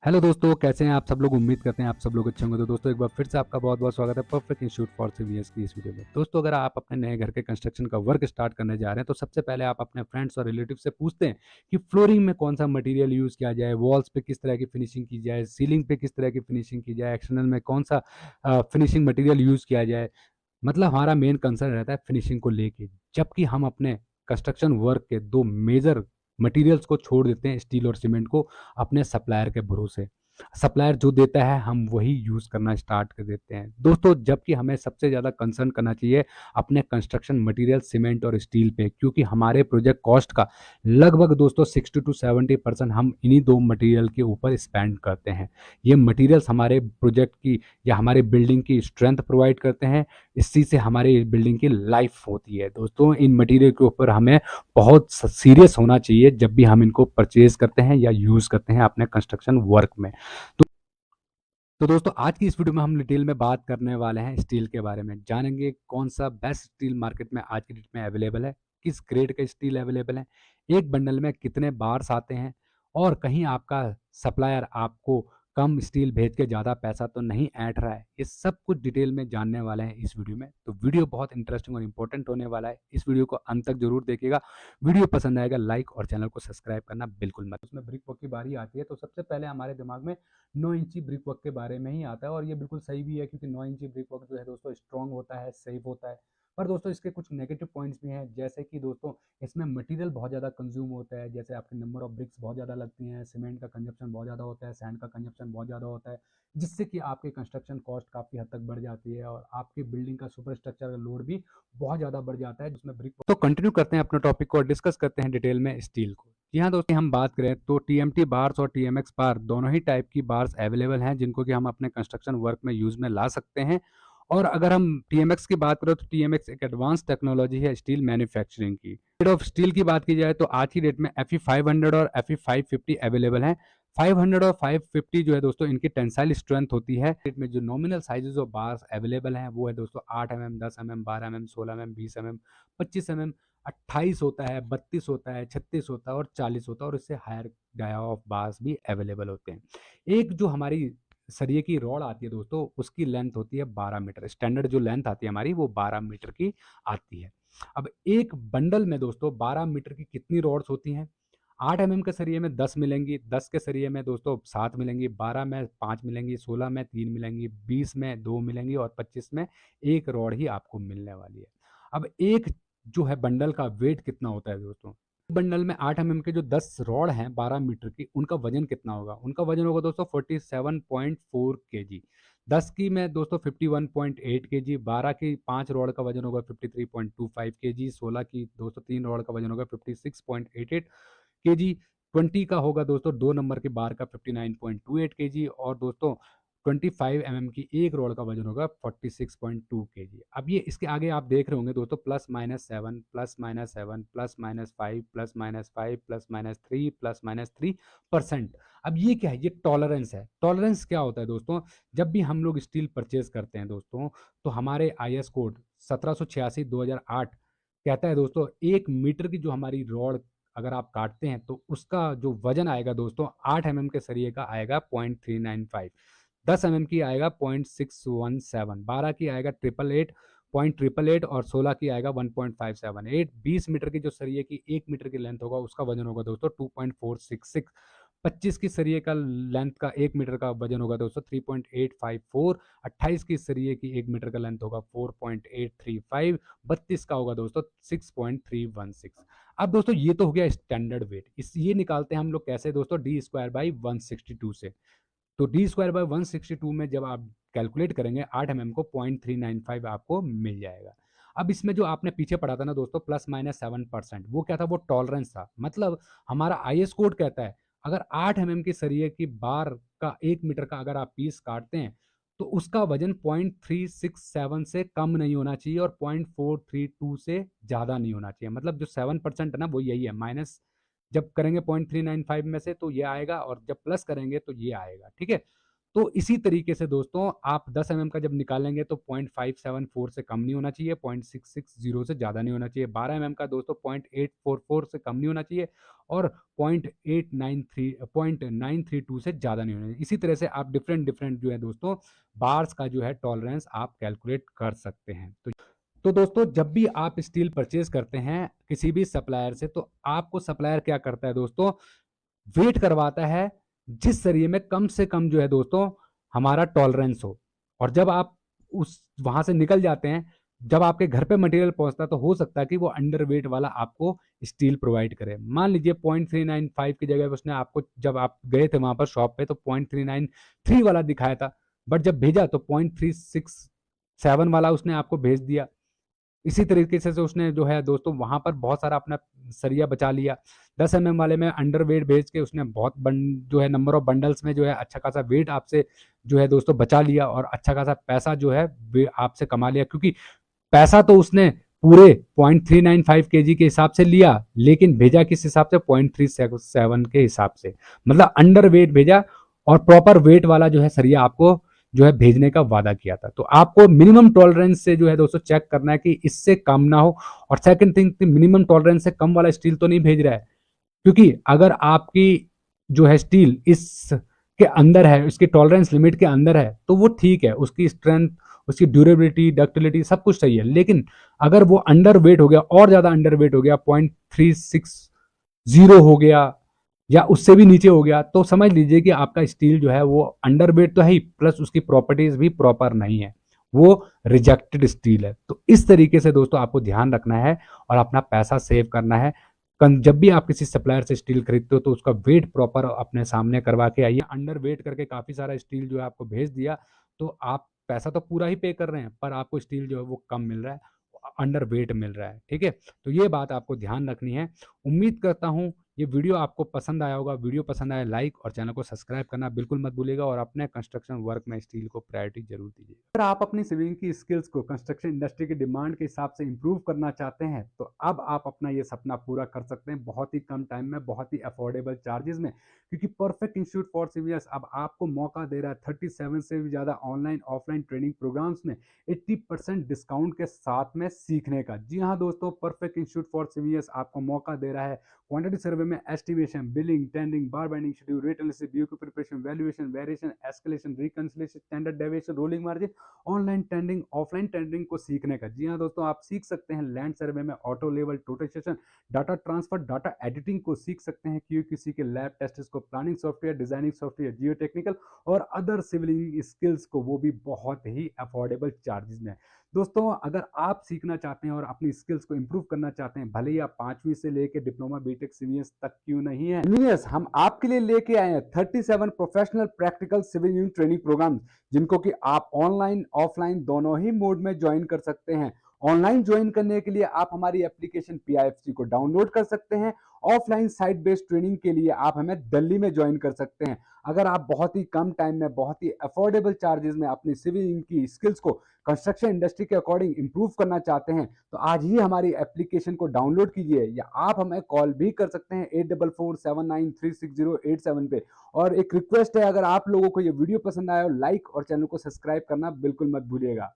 Hello दोस्तों, कैसे हैं आप सब लोग। उम्मीद करते हैं आप सब लोग अच्छे होंगे। तो दोस्तों एक बार फिर से आपका बहुत बहुत स्वागत है परफेक्ट इंस्टीट्यूट फॉर सीवीएस की इस वीडियो में। दोस्तों अगर आप अपने नए घर के कंस्ट्रक्शन का वर्क स्टार्ट करने जा रहे हैं तो सबसे पहले आप अपने फ्रेंड्स और रिलेटिव से पूछते हैं कि फ्लोरिंग में कौन सा मटेरियल यूज़ किया जाए, वॉल्स पे किस तरह की फिनिशिंग की जाए, सीलिंग पे किस तरह की फिनिशिंग की जाए, एक्सटर्नल में कौन सा फिनिशिंग मटीरियल यूज़ किया जाए। मतलब हमारा मेन कंसर्न रहता है फिनिशिंग को लेके। जबकि हम अपने कंस्ट्रक्शन वर्क के दो मेजर मटेरियल्स को छोड़ देते हैं, स्टील और सीमेंट को, अपने सप्लायर के भरोसे। सप्लायर जो देता है हम वही यूज़ करना स्टार्ट कर देते हैं दोस्तों। जबकि हमें सबसे ज़्यादा कंसर्न करना चाहिए अपने कंस्ट्रक्शन मटेरियल सीमेंट और स्टील पे, क्योंकि हमारे प्रोजेक्ट कॉस्ट का लगभग दोस्तों 60 to 70% हम इन्हीं दो मटेरियल के ऊपर स्पेंड करते हैं। ये मटेरियल्स हमारे प्रोजेक्ट की या हमारे बिल्डिंग की स्ट्रेंथ प्रोवाइड करते हैं। इसी से हमारी बिल्डिंग की लाइफ होती है दोस्तों। इन मटेरियल के ऊपर हमें बहुत सीरियस होना चाहिए जब भी हम इनको परचेज करते हैं या यूज़ करते हैं अपने कंस्ट्रक्शन वर्क में। तो दोस्तों आज की इस वीडियो में हम डिटेल में बात करने वाले हैं स्टील के बारे में। जानेंगे कौन सा बेस्ट स्टील मार्केट में आज की डेट में अवेलेबल है, किस ग्रेड का स्टील अवेलेबल है, एक बंडल में कितने बार्स आते हैं, और कहीं आपका सप्लायर आपको कम स्टील भेज के ज़्यादा पैसा तो नहीं ऐंठ रहा है। ये सब कुछ डिटेल में जानने वाले हैं इस वीडियो में। तो वीडियो बहुत इंटरेस्टिंग और इंपॉर्टेंट होने वाला है। इस वीडियो को अंत तक जरूर देखिएगा। वीडियो पसंद आएगा लाइक और चैनल को सब्सक्राइब करना बिल्कुल मत। उसमें ब्रिक वर्क की बारी आती है तो सबसे पहले हमारे दिमाग में 9 इंची ब्रिक वर्क के बारे में ही आता है, और ये बिल्कुल सही भी है क्योंकि 9 इंची ब्रिक वर्क जो है दोस्तों स्ट्रॉन्ग होता है, सेफ होता है। पर दोस्तों इसके कुछ नेगेटिव पॉइंट्स भी हैं, जैसे कि दोस्तों इसमें मटेरियल बहुत ज़्यादा कंज्यूम होता है। जैसे आपके नंबर ऑफ ब्रिक्स बहुत ज़्यादा लगती हैं, सीमेंट का कंजप्शन बहुत ज़्यादा होता है, सैंड का कंजप्शन बहुत ज़्यादा होता है, जिससे कि आपकी कंस्ट्रक्शन कॉस्ट काफ़ी हद तक बढ़ जाती है और आपकी बिल्डिंग का सुपर स्ट्रक्चर का लोड भी बहुत ज़्यादा बढ़ जाता है जिसमें ब्रिक। तो कंटिन्यू करते हैं अपने टॉपिक को और डिस्कस करते हैं डिटेल में स्टील को। जी हाँ दोस्तों, हम बात करें तो टीएमटी बार्स और टीएमएक्स बार दोनों ही टाइप की बार्स अवेलेबल हैं जिनको कि हम अपने कंस्ट्रक्शन वर्क में यूज़ में ला सकते हैं। और अगर हम टीएमएक्स की बात करें तो टीएमएक्स एक एडवांस टेक्नोलॉजी है स्टील मैन्युफैक्चरिंग की। ग्रेड ऑफ स्टील की बात की जाए तो आज की डेट में एफई 500 और एफई 550 अवेलेबल हैं। 500 और 550 जो है दोस्तों इनकी टेंसाइल स्ट्रेंथ होती है। डेट में जो nominal sizes of bars available हैं वो है दोस्तों 8 mm, 10 mm, 12 mm, 16 mm, 20 mm, 25 mm, 28 होता है, 32 होता है, 36 होता है और 40 होता है, और इससे हायर डाया ऑफ बार्स भी अवेलेबल होते हैं। एक जो हमारी सरिये की रॉड आती है दोस्तों उसकी लेंथ होती है 12 मीटर। स्टैंडर्ड जो लेंथ आती है हमारी वो 12 मीटर की आती है। अब एक बंडल में दोस्तों 12 मीटर की कितनी रॉड्स होती हैं? 8 mm के सरिये में 10 मिलेंगी, 10 के सरिये में दोस्तों 7 मिलेंगी, 12 में 5 मिलेंगी, 16 में 3 मिलेंगी, 20 में 2 मिलेंगी और 25 में एक रॉड ही आपको मिलने वाली है। अब एक जो है बंडल का वेट कितना होता है दोस्तों? बंडल में 8 mm के जो 10 रॉड हैं 12 मीटर की, उनका वजन कितना होगा? उनका वजन होगा दोस्तों 47.4 kg। 10 की में दोस्तों 51.8 kg, 12 की 5 रॉड का वजन होगा 53.25 kg, 16 की दोस्तों 3 रॉड का वजन होगा 56.88 kg, 20 का होगा दोस्तों 2 नंबर के बार का 59.28 kg, और दोस्तों 25 mm की एक रॉड का वजन होगा 46.2 kg। अब ये इसके आगे आप देख रहे होंगे दोस्तों +-7, +-7, +-5, +-5, +-3, +-3%। अब ये क्या है? ये टॉलरेंस है। टॉलरेंस क्या होता है दोस्तों? जब भी हम लोग स्टील परचेज करते हैं दोस्तों तो हमारे आईएस कोड 1786/2008 कहता है दोस्तों 1 मीटर की जो हमारी रॉड अगर आप काटते हैं तो उसका जो वजन आएगा दोस्तों 8 mm के सरिये का आएगा 0.395, 10 mm की आएगा 0.617, 12 की आएगा 888 और 16 की आएगा 1.578, 20 मीटर की जो सरिये की 1 मीटर की लेंथ होगा उसका वजन होगा दोस्तों 2.466, 25 की सरिये का लेंथ का 1 मीटर का वजन होगा दोस्तों 3.854, 28 की सरिये की 1 मीटर का लेंथ होगा 4.835, 32 का होगा दोस्तों 6.316। अब दोस्तों ये तो हो गया स्टैंडर्ड वेट। इस ये निकालते हैं हम लोग कैसे दोस्तों? D²/162 से। तो D²/162 में जब आप कैलकुलेट करेंगे 8 mm को 0.395 आपको मिल जाएगा। अब इसमें जो आपने पीछे पढ़ा था ना दोस्तों +-7%, वो क्या था? वो टॉलरेंस था। मतलब हमारा आईएस कोड कहता है अगर 8 mm की सरिये की बार का 1 मीटर का अगर आप पीस काटते हैं तो उसका वजन 0.367 से कम नहीं होना चाहिए और 0.432 से ज़्यादा नहीं होना चाहिए। मतलब जो 7% है ना वो यही है। माइनस जब करेंगे 0.395 में से तो ये आएगा, और जब प्लस करेंगे तो ये आएगा। ठीक है? तो इसी तरीके से दोस्तों आप 10 एमएम का जब निकालेंगे तो 0.574 से कम नहीं होना चाहिए, 0.660 से ज़्यादा नहीं होना चाहिए। 12 एमएम का दोस्तों 0.844 से कम नहीं होना चाहिए और 0.932 से ज़्यादा नहीं होना चाहिए। इसी तरह से आप डिफरेंट जो है दोस्तों बार्स का जो है टॉलरेंस आप कैलकुलेट कर सकते हैं। तो दोस्तों जब भी आप स्टील परचेज करते हैं किसी भी सप्लायर से, तो आपको सप्लायर क्या करता है दोस्तों, वेट करवाता है जिस सरिये में कम से कम जो है दोस्तों हमारा टॉलरेंस हो। और जब आप उस वहां से निकल जाते हैं, जब आपके घर पे मटेरियल पहुंचता है, तो हो सकता है कि वो अंडर वेट वाला आपको स्टील प्रोवाइड करे। मान लीजिए 0.395 की जगह उसने आपको, जब आप गए थे वहां पर शॉप पे, तो 0.393 वाला दिखाया था, बट जब भेजा तो 0.367 वाला उसने आपको भेज दिया। इसी तरीके से उसने जो है दोस्तों वहां पर बहुत सारा अपना सरिया बचा लिया। 10 एमएम वाले में अंडर वेट भेज के उसने बहुत जो है नंबर ऑफ बंडल्स में जो है अच्छा खासा वेट आपसे जो है दोस्तों बचा लिया और अच्छा खासा पैसा जो है आपसे कमा लिया, क्योंकि पैसा तो उसने पूरे 0.395 केजी के हिसाब से लिया, लेकिन भेजा किस हिसाब से, 0.37 के हिसाब से, मतलब अंडर वेट भेजा और प्रॉपर वेट वाला जो है सरिया आपको जो है भेजने का वादा किया था। तो आपको मिनिमम टॉलरेंस से जो है दोस्तों चेक करना है कि इससे कम ना हो। और सेकंड थिंग, मिनिमम टॉलरेंस से कम वाला स्टील तो नहीं भेज रहा है, क्योंकि अगर आपकी जो है स्टील इस के अंदर है, उसकी टॉलरेंस लिमिट के अंदर है, तो वो ठीक है, उसकी स्ट्रेंथ, उसकी ड्यूरेबिलिटी, डक्टिलिटी सब कुछ सही है। लेकिन अगर वो अंडर वेट हो गया और ज्यादा अंडर वेट हो गया, 0.360 हो गया या उससे भी नीचे हो गया, तो समझ लीजिए कि आपका स्टील जो है वो अंडर वेट तो है ही, प्लस उसकी प्रॉपर्टीज भी प्रॉपर नहीं है, वो रिजेक्टेड स्टील है। तो इस तरीके से दोस्तों आपको ध्यान रखना है और अपना पैसा सेव करना है। जब भी आप किसी सप्लायर से स्टील खरीदते हो तो उसका वेट प्रॉपर अपने सामने करवा के आइए। अंडर वेट करके काफ़ी सारा स्टील जो है आपको भेज दिया, तो आप पैसा तो पूरा ही पे कर रहे हैं, पर आपको स्टील जो है वो कम मिल रहा है, अंडर वेट मिल रहा है। ठीक है, तो ये बात आपको ध्यान रखनी है। उम्मीद करता हूँ ये वीडियो आपको पसंद आया होगा। वीडियो पसंद आया लाइक और चैनल को सब्सक्राइब करना बिल्कुल मत भूलिएगा और अपने कंस्ट्रक्शन वर्क में स्टील को प्रायोरिटी जरूर दीजिए। अगर आप अपनी सिविंग की स्किल्स को कंस्ट्रक्शन इंडस्ट्री की डिमांड के हिसाब से इंप्रूव करना चाहते हैं, तो अब आप अपना ये सपना पूरा कर सकते हैं बहुत ही कम टाइम में, बहुत ही अफोर्डेबल चार्जेस में, क्योंकि परफेक्ट इंस्टीट्यूट फॉर सीवीएस अब आपको मौका दे रहा है 37 से भी ज़्यादा ऑनलाइन ऑफलाइन ट्रेनिंग प्रोग्राम्स में 80% डिस्काउंट के साथ में सीखने का। जी हाँ दोस्तों, परफेक्ट इंस्टीट्यूट फॉर सीवीएस आपको मौका दे रहा है क्वांटिटी सर्वे में estimation, billing, tendering, bar bending schedule, rate analysis, BOQ preparation, valuation, variation, escalation, reconciliation, standard deviation, rolling margin, online tendering, offline tendering को सीखने का। जी हाँ दोस्तों, आप सीख सकते हैं लैंड सर्वे में ऑटो लेवल टोटेशन, डाटा ट्रांसफर, डाटा एडिटिंग को सीख सकते हैं, क्यूसी के लैब टेस्ट को, planning software, designing software, geotechnical और अदर सिविल स्किल्स को, वो भी बहुत ही अफोर्डेबल चार्जेस में। दोस्तों अगर आप सीखना चाहते हैं और अपनी स्किल्स को इंप्रूव करना चाहते हैं, भले ही आप 5वीं से लेके डिप्लोमा बीटेक सीवीएस तक क्यों नहीं है, सीवीएस हम आपके लिए लेके आए हैं 37 professional practical civil engineering training program, जिनको कि आप ऑनलाइन ऑफलाइन दोनों ही मोड में ज्वाइन कर सकते हैं। ऑनलाइन ज्वाइन करने के लिए आप हमारी एप्लीकेशन पीआईएफसी को डाउनलोड कर सकते हैं। ऑफलाइन साइट बेस्ड ट्रेनिंग के लिए आप हमें दिल्ली में ज्वाइन कर सकते हैं। अगर आप बहुत ही कम टाइम में, बहुत ही अफोर्डेबल चार्जेस में अपनी सिविल की स्किल्स को कंस्ट्रक्शन इंडस्ट्री के अकॉर्डिंग इंप्रूव करना चाहते हैं, तो आज ही हमारी एप्लीकेशन को डाउनलोड कीजिए, या आप हमें कॉल भी कर सकते हैं 8447936087 पे। और एक रिक्वेस्ट है, अगर आप लोगों को ये वीडियो पसंद आया हो, लाइक और चैनल को सब्सक्राइब करना बिल्कुल मत भूलिएगा।